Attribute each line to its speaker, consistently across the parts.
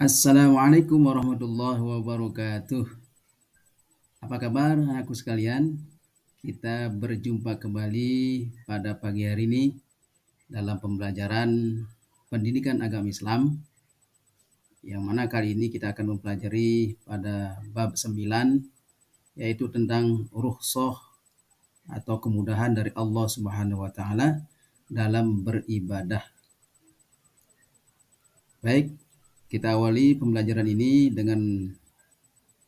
Speaker 1: Assalamualaikum warahmatullahi wabarakatuh. Apa kabar anakku sekalian? Kita berjumpa kembali pada pagi hari ini dalam pembelajaran pendidikan agama Islam, yang mana kali ini kita akan mempelajari pada bab 9, yaitu tentang rukhsah atau kemudahan dari Allah Subhanahu wa taala dalam beribadah. Baik, kita awali pembelajaran ini dengan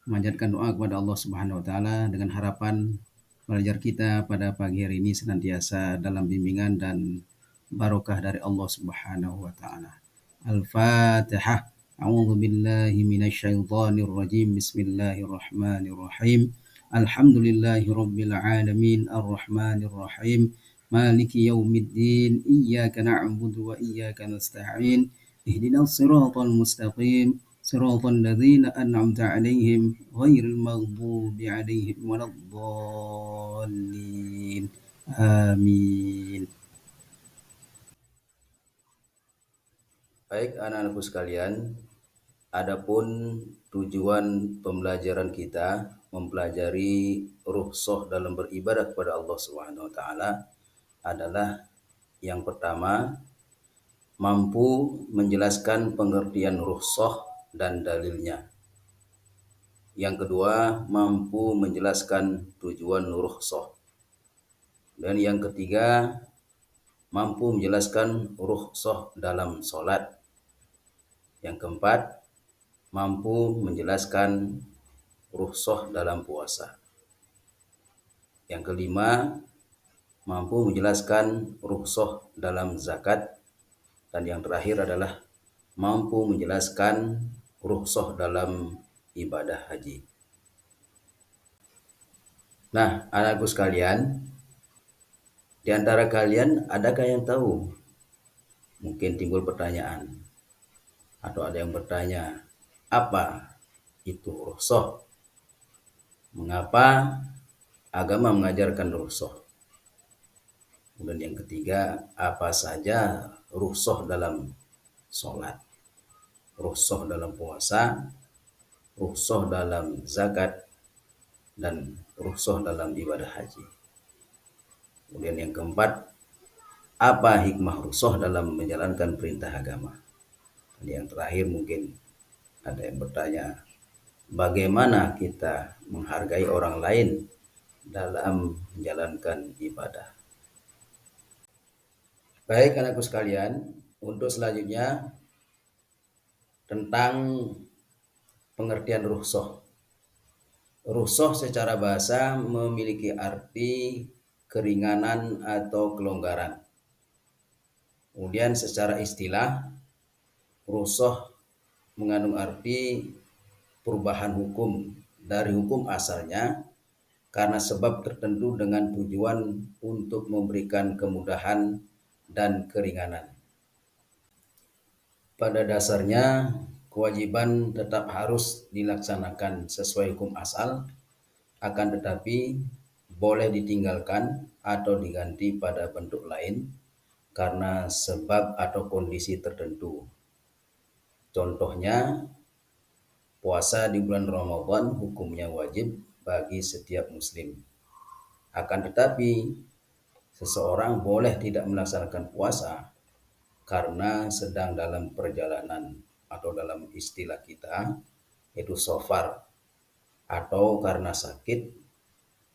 Speaker 1: memanjatkan doa kepada Allah Subhanahu wa taala dengan harapan belajar kita pada pagi hari ini senantiasa dalam bimbingan dan barokah dari Allah Subhanahu wa taala. Al-Fatihah. A'udzu billahi minasyaitonir rajim. Bismillahirrahmanirrahim. Alhamdulillahirabbil alamin arrahmanir rahim. Maliki yaumiddin. Iyyaka na'budu wa iyyaka nasta'in. Ihdinas siratal mustaqim. صراط الذين أنعمت عليهم غير المغضوب عليهم ولا الضالين آمين. Baik anak-anakku sekalian, adapun tujuan pembelajaran kita mempelajari rukhsah dalam beribadah kepada Allah Subhanahu wa taala adalah yang pertama, mampu menjelaskan pengertian rukhsah dan dalilnya. Yang kedua, mampu menjelaskan tujuan rukhsah. Dan yang ketiga, mampu menjelaskan rukhsah dalam sholat. Yang keempat, mampu menjelaskan rukhsah dalam puasa. Yang kelima, mampu menjelaskan rukhsah dalam zakat. Dan yang terakhir adalah mampu menjelaskan rukhsah dalam ibadah haji. Nah, anakku sekalian, di antara kalian adakah yang tahu? Mungkin timbul pertanyaan, atau ada yang bertanya, apa itu rukhsah? Mengapa agama mengajarkan rukhsah? Kemudian yang ketiga, apa saja rukhsah dalam sholat, rukhsah dalam puasa, rukhsah dalam zakat, dan rukhsah dalam ibadah haji. Kemudian yang keempat, apa hikmah rukhsah dalam menjalankan perintah agama? Dan yang terakhir mungkin ada yang bertanya, bagaimana kita menghargai orang lain dalam menjalankan ibadah? Baik anakku sekalian, untuk selanjutnya tentang pengertian rukhsah. Rukhsah secara bahasa memiliki arti keringanan atau kelonggaran. Kemudian secara istilah, rukhsah mengandung arti perubahan hukum dari hukum asalnya karena sebab tertentu dengan tujuan untuk memberikan kemudahan dan keringanan. Pada dasarnya, kewajiban tetap harus dilaksanakan sesuai hukum asal, akan tetapi boleh ditinggalkan atau diganti pada bentuk lain karena sebab atau kondisi tertentu. Contohnya, puasa di bulan Ramadan hukumnya wajib bagi setiap muslim. Akan tetapi, seseorang boleh tidak melaksanakan puasa karena sedang dalam perjalanan atau dalam istilah kita yaitu safar, atau karena sakit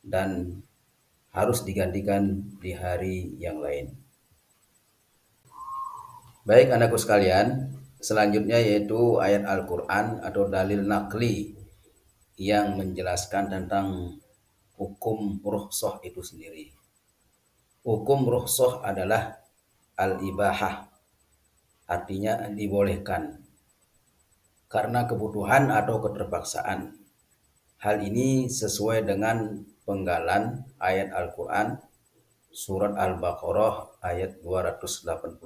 Speaker 1: dan harus digantikan di hari yang lain. Baik anakku sekalian, selanjutnya yaitu ayat Al-Quran atau dalil naqli yang menjelaskan tentang hukum rukhsah itu sendiri. Hukum rukhsah adalah al-ibahah, artinya dibolehkan karena kebutuhan atau keterpaksaan. Hal ini sesuai dengan penggalan ayat Al-Quran surat Al-Baqarah ayat 286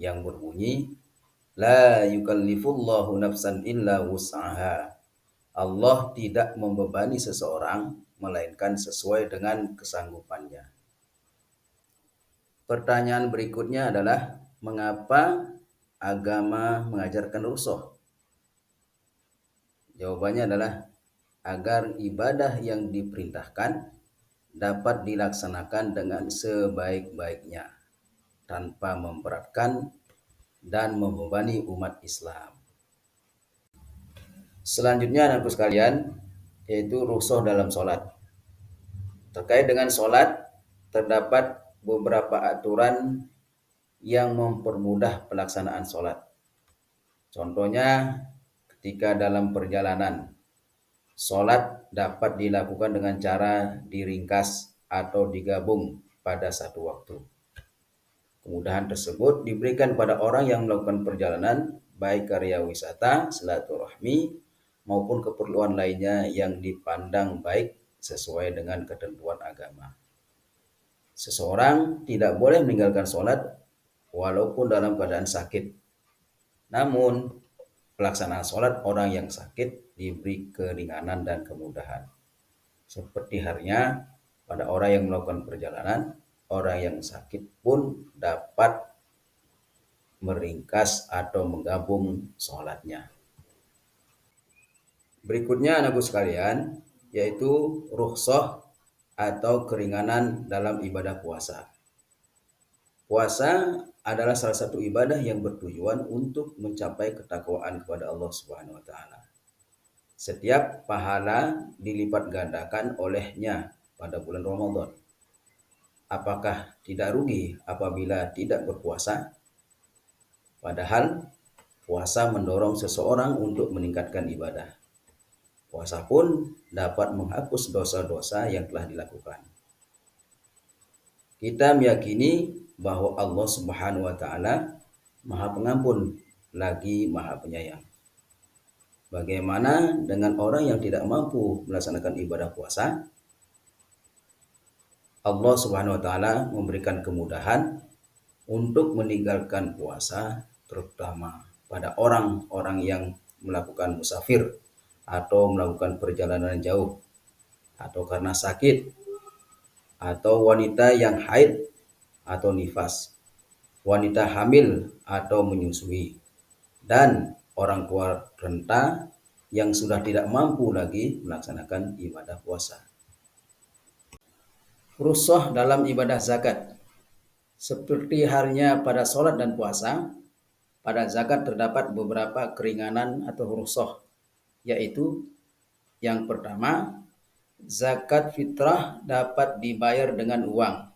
Speaker 1: yang berbunyi, La yukallifullahu nafsan illa wus'aha. Allah tidak membebani seseorang melainkan sesuai dengan kesanggupannya. Pertanyaan berikutnya adalah, mengapa agama mengajarkan rukhsah? Jawabannya adalah agar ibadah yang diperintahkan dapat dilaksanakan dengan sebaik-baiknya tanpa memberatkan dan membebani umat Islam. Selanjutnya anakku sekalian, yaitu rukhsah dalam sholat. Terkait dengan sholat, terdapat beberapa aturan yang mempermudah pelaksanaan sholat. Contohnya, ketika dalam perjalanan, sholat dapat dilakukan dengan cara diringkas atau digabung pada satu waktu. Kemudahan tersebut diberikan pada orang yang melakukan perjalanan, baik karya wisata, silaturahmi, maupun keperluan lainnya yang dipandang baik sesuai dengan ketentuan agama. Seseorang tidak boleh meninggalkan sholat walaupun dalam keadaan sakit. Namun, pelaksanaan sholat orang yang sakit diberi keringanan dan kemudahan. Seperti halnya pada orang yang melakukan perjalanan, orang yang sakit pun dapat meringkas atau menggabung sholatnya. Berikutnya anakku sekalian, yaitu rukhsah atau keringanan dalam ibadah puasa. Puasa adalah salah satu ibadah yang bertujuan untuk mencapai ketakwaan kepada Allah Subhanahu wa taala. Setiap pahala dilipat gandakan olehnya pada bulan Ramadan. Apakah tidak rugi apabila tidak berpuasa? Padahal puasa mendorong seseorang untuk meningkatkan ibadah. Puasa pun dapat menghapus dosa-dosa yang telah dilakukan. Kita meyakini bahwa Allah Subhanahu wa taala Maha Pengampun lagi Maha Penyayang. Bagaimana dengan orang yang tidak mampu melaksanakan ibadah puasa? Allah Subhanahu wa taala memberikan kemudahan untuk meninggalkan puasa, terutama pada orang-orang yang melakukan musafir atau melakukan perjalanan jauh, atau karena sakit, atau wanita yang haid atau nifas, wanita hamil atau menyusui, dan orang tua renta yang sudah tidak mampu lagi melaksanakan ibadah puasa. Rukhsah dalam ibadah zakat. Seperti halnya pada sholat dan puasa, pada zakat terdapat beberapa keringanan atau rukhsah, yaitu yang pertama, zakat fitrah dapat dibayar dengan uang.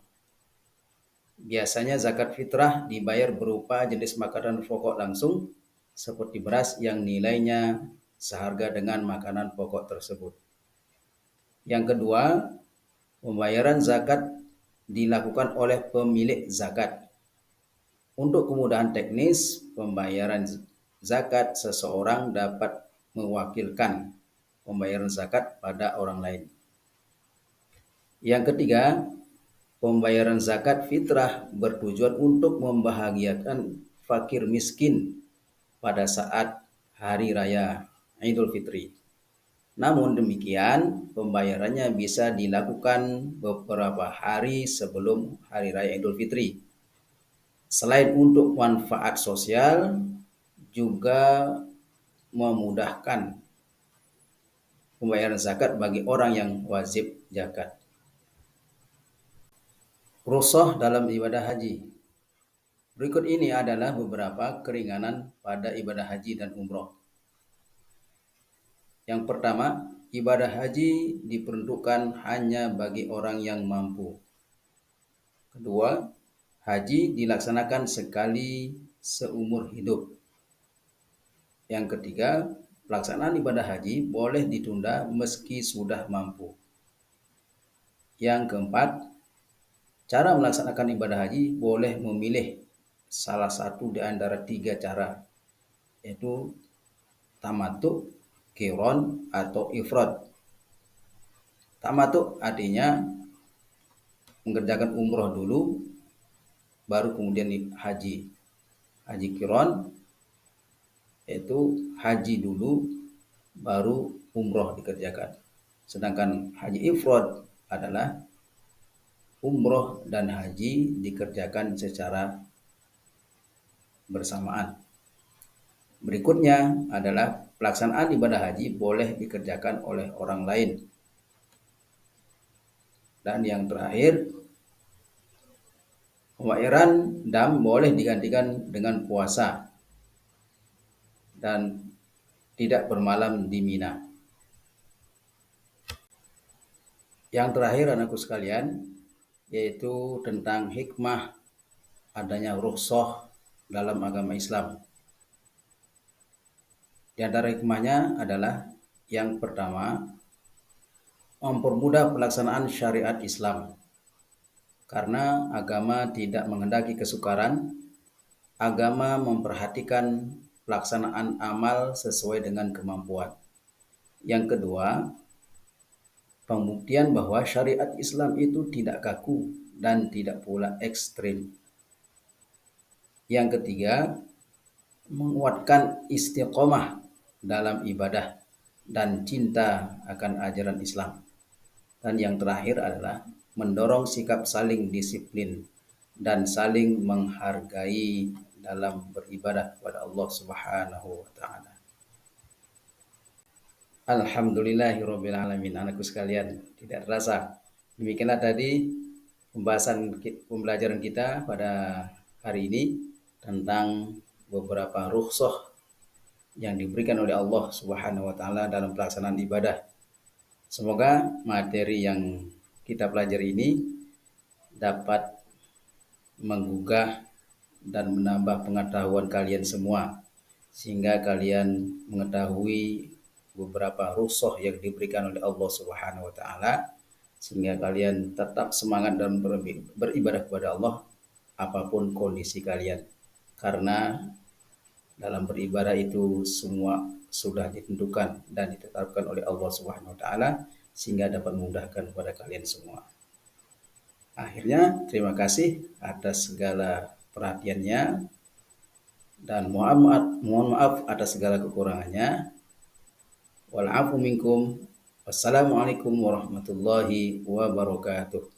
Speaker 1: Biasanya zakat fitrah dibayar berupa jenis makanan pokok langsung, seperti beras yang nilainya seharga dengan makanan pokok tersebut. Yang kedua, pembayaran zakat dilakukan oleh pemilik zakat. Untuk kemudahan teknis pembayaran zakat, seseorang dapat mewakilkan pembayaran zakat pada orang lain. Yang ketiga, pembayaran zakat fitrah bertujuan untuk membahagiakan fakir miskin pada saat hari raya Idul Fitri. Namun demikian, pembayarannya bisa dilakukan beberapa hari sebelum hari raya Idul Fitri. Selain untuk manfaat sosial, juga memudahkan pembayaran zakat bagi orang yang wajib zakat. Rukhsah dalam ibadah haji. Berikut ini adalah beberapa keringanan pada ibadah haji dan umroh. Yang pertama, ibadah haji diperuntukkan hanya bagi orang yang mampu. Kedua, haji dilaksanakan sekali seumur hidup. Yang ketiga, pelaksanaan ibadah haji boleh ditunda meski sudah mampu. Yang keempat, cara melaksanakan ibadah haji boleh memilih salah satu di antara 3 cara, yaitu tamattu, qiron, atau ifrad. Tamattu artinya mengerjakan umroh dulu, baru kemudian haji. Haji qiron yaitu haji dulu, baru umroh dikerjakan. Sedangkan haji ifrad adalah umroh dan haji dikerjakan secara bersamaan. Berikutnya adalah pelaksanaan ibadah haji boleh dikerjakan oleh orang lain. Dan yang terakhir, pembayaran dam boleh digantikan dengan puasa dan tidak bermalam di Mina. Yang terakhir anakku sekalian, yaitu tentang hikmah adanya rukhsah dalam agama Islam. Di antara hikmahnya adalah yang pertama, mempermudah pelaksanaan syariat Islam. Karena agama tidak menghendaki kesukaran, agama memperhatikan pelaksanaan amal sesuai dengan kemampuan. Yang kedua, pembuktian bahwa syariat Islam itu tidak kaku dan tidak pula ekstrim. Yang ketiga, menguatkan istiqomah dalam ibadah dan cinta akan ajaran Islam. Dan yang terakhir adalah mendorong sikap saling disiplin dan saling menghargai dalam beribadah kepada Allah Subhanahu wa taala. Alhamdulillahirabbil alamin. Anakku sekalian, tidak terasa demikianlah tadi pembelajaran kita pada hari ini tentang beberapa rukhsah yang diberikan oleh Allah Subhanahu wa taala dalam pelaksanaan ibadah. Semoga materi yang kita pelajari ini dapat menggugah dan menambah pengetahuan kalian semua, sehingga kalian mengetahui beberapa rukhsah yang diberikan oleh Allah Subhanahu wa taala, sehingga kalian tetap semangat dan beribadah kepada Allah apapun kondisi kalian. Karena dalam beribadah itu semua sudah ditentukan dan ditetapkan oleh Allah Subhanahu wa taala, sehingga dapat memudahkan kepada kalian semua. Akhirnya, terima kasih atas segala perhatiannya dan mohon maaf atas segala kekurangannya. Wal afu minkum. Wassalamualaikum warahmatullahi wabarakatuh.